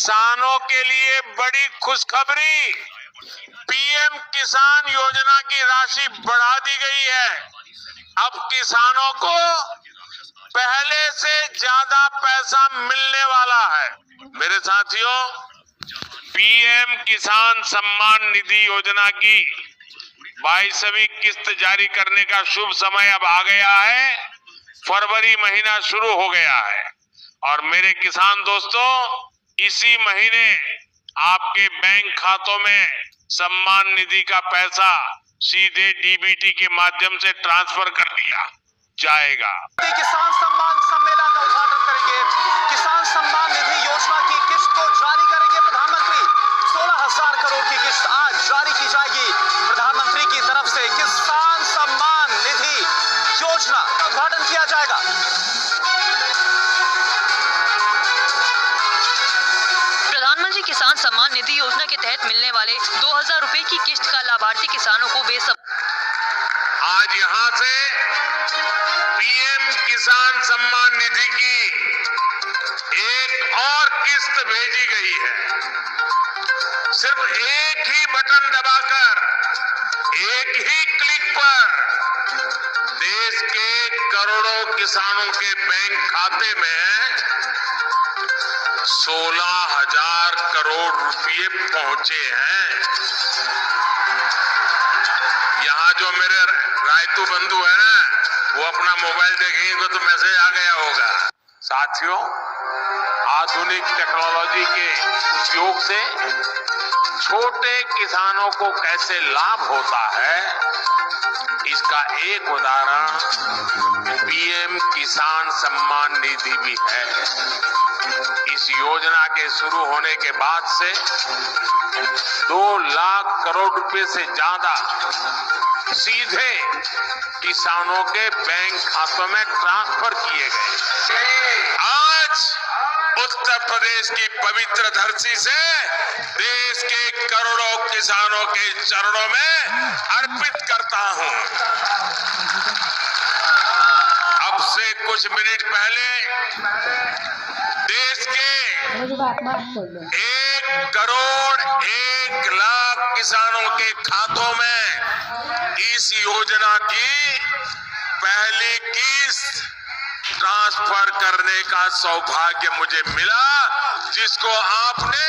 किसानों के लिए बड़ी खुशखबरी, पीएम किसान योजना की राशि बढ़ा दी गई है। अब किसानों को पहले से ज्यादा पैसा मिलने वाला है। मेरे साथियों, पीएम किसान सम्मान निधि योजना की 22वीं किस्त जारी करने का शुभ समय अब आ गया है। फरवरी महीना शुरू हो गया है और मेरे किसान दोस्तों, इसी महीने आपके बैंक खातों में सम्मान निधि का पैसा सीधे डीबीटी के माध्यम से ट्रांसफर कर दिया जाएगा। किसान सम्मान सम्मेलन का उद्घाटन करेंगे। किसान सम्मान निधि योजना की किस्त को जारी करेंगे प्रधानमंत्री। 16,000 करोड़ की किस्त आज जारी की जाएगी प्रधानमंत्री की तरफ से। किसान सम्मान निधि योजना का उद्घाटन किया जाएगा। प्रधानमंत्री किसान सम्मान निधि योजना के तहत मिलने वाले 2,000 रुपए की किस्त का लाभार्थी किसानों को आज यहाँ से पीएम किसान सम्मान निधि की एक और किस्त भेजी गई है। सिर्फ एक ही बटन दबाकर, एक ही क्लिक पर देश के करोड़ों किसानों के बैंक खाते में 16,000 करोड़ रुपए पहुंचे हैं। यहाँ जो मेरे रायतू बंधु है ना, वो अपना मोबाइल देखेंगे तो मैसेज आ गया होगा। साथियों, आधुनिक टेक्नोलॉजी के उपयोग से छोटे किसानों को कैसे लाभ होता है, इसका एक उदाहरण पीएम किसान सम्मान निधि भी है। इस योजना के शुरू होने के बाद से 2 लाख करोड़ रुपए से ज्यादा सीधे किसानों के बैंक खातों में ट्रांसफर किए गए। आज उत्तर प्रदेश की पवित्र धरती से देश के करोड़ों किसानों के चरणों में अर्पित करता हूं। अब से कुछ मिनट पहले देश के 1 करोड़ 1 लाख किसानों के खातों में इस योजना की पहली किस्त ट्रांसफर करने का सौभाग्य मुझे मिला, जिसको आपने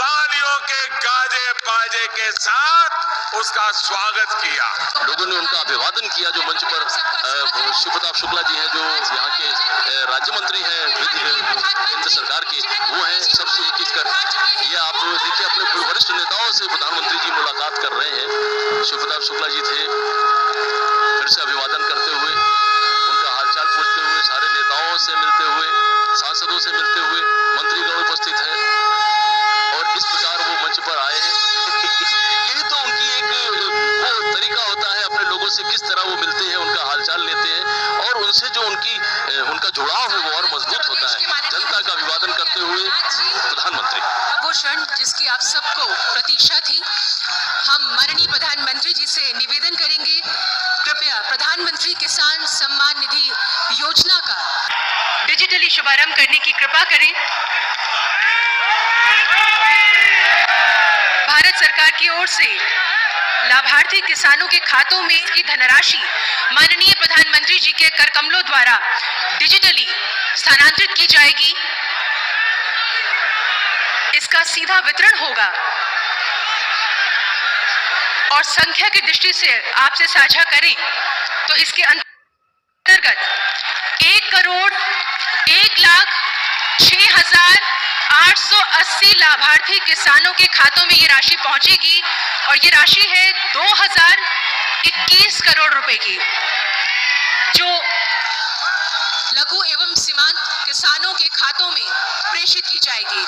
तालियों के गाजे बाजे के साथ उसका स्वागत किया। लोगों ने उनका अभिवादन किया। जो मंच पर शिवप्रताप शुक्ला जी हैं, जो यहाँ के राज्य मंत्री हैं केंद्र सरकार के, वो हैं। सबसे एक कर ये आप देखिए, अपने वरिष्ठ नेताओं से प्रधानमंत्री जी मुलाकात कर रहे हैं। शिवप्रताप शुक्ला जी थे, फिर से अभिवादन करते हुए, उनका हालचाल पूछते हुए, सारे नेताओं से मिलते हुए, सांसदों से मिलते हुए, मंत्रीगण उपस्थित हैं और इस प्रकार वो मंच पर आए हैं। यही तो उनकी एक वो तरीका होता है, अपने लोगों से किस तरह वो मिलते हैं, उनका हालचाल लेते हैं और उनसे जो उनका जुड़ाव है वो और मजबूत होता है। जनता का अभिवादन करते हुए प्रधानमंत्री, वो क्षण जिसकी आप सबको प्रतीक्षा थी, हम माननीय प्रधानमंत्री जी से निवेदन करेंगे, कृपया प्रधानमंत्री किसान सम्मान निधि योजना का डिजिटली शुभारंभ करने की कृपा करें। भारत सरकार की ओर से लाभार्थी किसानों के खातों में इसकी धनराशि माननीय प्रधानमंत्री जी के कर कमलों द्वारा डिजिटली स्थानांतरित की जाएगी। इसका सीधा वितरण होगा और संख्या की दृष्टि से आपसे साझा करें तो इसके अंतर्गत 1 करोड़ 1,06,880 लाभार्थी किसानों के खातों में ये राशि पहुंचेगी और ये राशि है 2,021 करोड़ रुपए की, जो लघु एवं सीमांत किसानों के खातों में प्रेषित की जाएगी।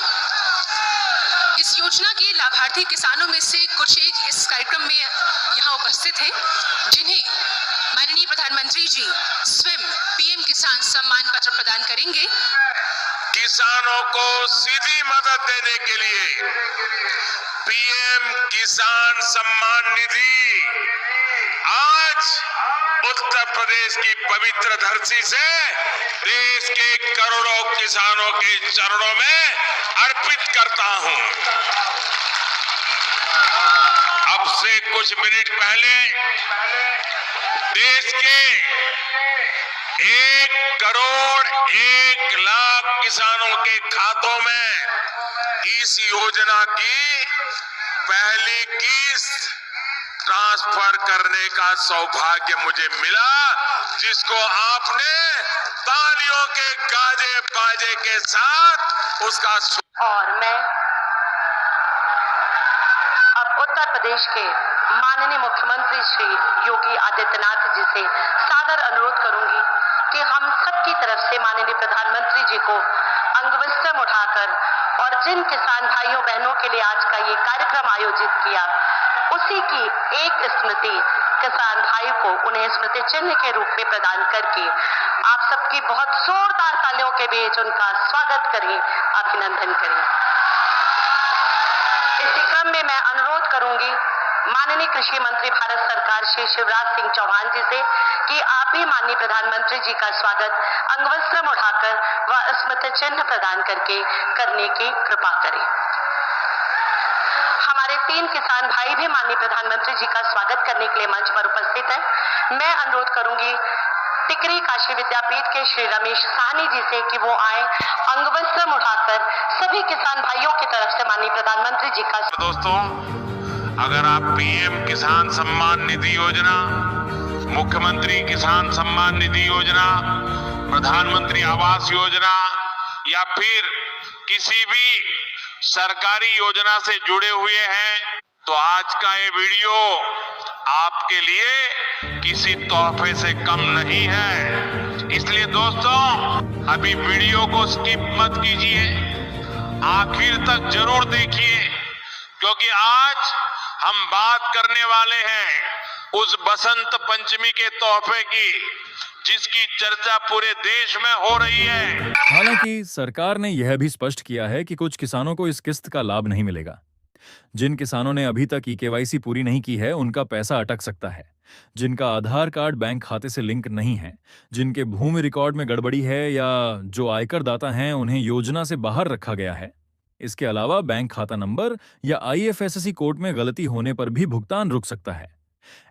इस योजना के लाभार्थी किसानों में से कुछ एक इस कार्यक्रम में यहाँ उपस्थित हैं, जिन्हें माननीय प्रधानमंत्री जी स्वयं पीएम किसान सम्मान पत्र प्रदान करेंगे। किसानों को सीधी मदद देने के लिए पीएम किसान सम्मान निधि आज उत्तर प्रदेश की पवित्र धरती से देश के करोड़ों किसानों के चरणों में अर्पित करता हूं। अब से कुछ मिनट पहले देश के 1,01,00,000 किसानों के खातों में इस योजना की पहली किस्त ट्रांसफर करने का सौभाग्य मुझे मिला, जिसको आपने तालियों के गाजे बाजे के साथ उसका और मैं अब उत्तर प्रदेश के माननीय मुख्यमंत्री श्री योगी आदित्यनाथ जी से सादर अनुरोध करूंगी कि हम सबकी तरफ से माननीय प्रधानमंत्री जी को अंगवस्त्रम उठाकर और जिन किसान भाइयों बहनों के लिए आज का ये कार्यक्रम आयोजित किया, उसी की एक स्मृति किसान भाई को उन्हें स्मृति चिन्ह के रूप में प्रदान करके आप सबकी बहुत जोरदार तालियों के बीच उनका स्वागत करें, अभिनंदन करें। इसी क्रम में मैं अनुरोध करूंगी माननीय कृषि मंत्री भारत सरकार श्री शिवराज सिंह चौहान जी से कि आप भी माननीय प्रधानमंत्री जी का स्वागत अंगवस्त्रम उठाकर व स्मृति चिन्ह प्रदान करके करने की कृपा करें। हमारे 3 किसान भाई भी माननीय प्रधानमंत्री जी का स्वागत करने के लिए मंच पर उपस्थित हैं। मैं अनुरोध करूंगी टिकरी काशी विद्यापीठ के श्री रमेश साहनी जी से कि वो आए अंगवस्त्रम उठाकर सभी किसान भाइयों की तरफ से माननीय प्रधानमंत्री जी का। दोस्तों, अगर आप पीएम किसान सम्मान निधि योजना, मुख्यमंत्री किसान सम्मान निधि योजना, प्रधानमंत्री आवास योजना या फिर किसी भी सरकारी योजना से जुड़े हुए हैं, तो आज का ये वीडियो आपके लिए किसी तोहफे से कम नहीं है। इसलिए दोस्तों, अभी वीडियो को स्किप मत कीजिए, आखिर तक जरूर देखिए, क्योंकि आज हम बात करने वाले हैं उस बसंत पंचमी के तोहफे की, जिसकी चर्चा पूरे देश में हो रही है। हालांकि सरकार ने यह भी स्पष्ट किया है कि कुछ किसानों को इस किस्त का लाभ नहीं मिलेगा। जिन किसानों ने अभी तक ईकेवाईसी पूरी नहीं की है, उनका पैसा अटक सकता है। जिनका आधार कार्ड बैंक खाते से लिंक नहीं है, जिनके भूमि रिकॉर्ड में गड़बड़ी है या जो आयकर दाता हैं उन्हें योजना से बाहर रखा गया है। इसके अलावा बैंक खाता नंबर या IFSC कोड में गलती होने पर भी भुगतान रुक सकता है।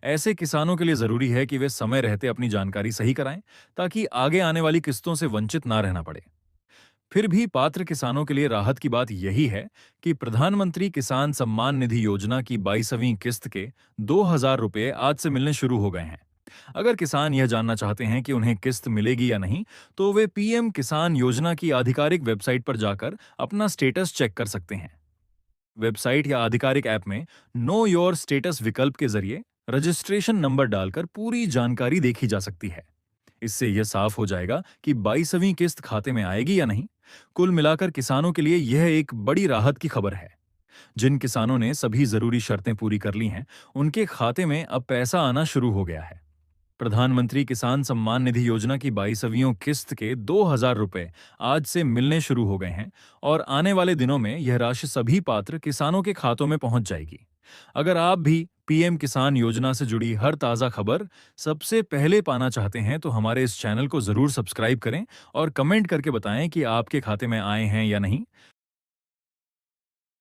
ऐसे किसानों के लिए जरूरी है कि वे समय रहते अपनी जानकारी सही कराएं, ताकि आगे आने वाली किस्तों से वंचित ना रहना पड़े। फिर भी पात्र किसानों के लिए राहत की बात यही है कि प्रधानमंत्री किसान सम्मान निधि योजना की 22वीं किस्त के 2,000 रुपये आज से मिलने शुरू हो गए हैं। अगर किसान यह जानना चाहते हैं कि उन्हें किस्त मिलेगी या नहीं, तो वे PM किसान योजना की आधिकारिक वेबसाइट पर जाकर अपना स्टेटस चेक कर सकते हैं। वेबसाइट या आधिकारिक ऐप में नो योर स्टेटस विकल्प के जरिए रजिस्ट्रेशन नंबर डालकर पूरी जानकारी देखी जा सकती है। इससे यह साफ हो जाएगा कि 22वीं किस्त खाते में आएगी या नहीं। कुल मिलाकर किसानों के लिए यह एक बड़ी राहत की खबर है। जिन किसानों ने सभी जरूरी शर्तें पूरी कर ली हैं, उनके खाते में अब पैसा आना शुरू हो गया है। प्रधानमंत्री किसान सम्मान निधि योजना की 22वीं किस्त के 2,000 रुपये आज से मिलने शुरू हो गए हैं और आने वाले दिनों में यह राशि सभी पात्र किसानों के खातों में पहुंच जाएगी। अगर आप भी PM किसान योजना से जुड़ी हर ताज़ा खबर सबसे पहले पाना चाहते हैं, तो हमारे इस चैनल को जरूर सब्सक्राइब करें और कमेंट करके बताएं कि आपके खाते में आए हैं या नहीं।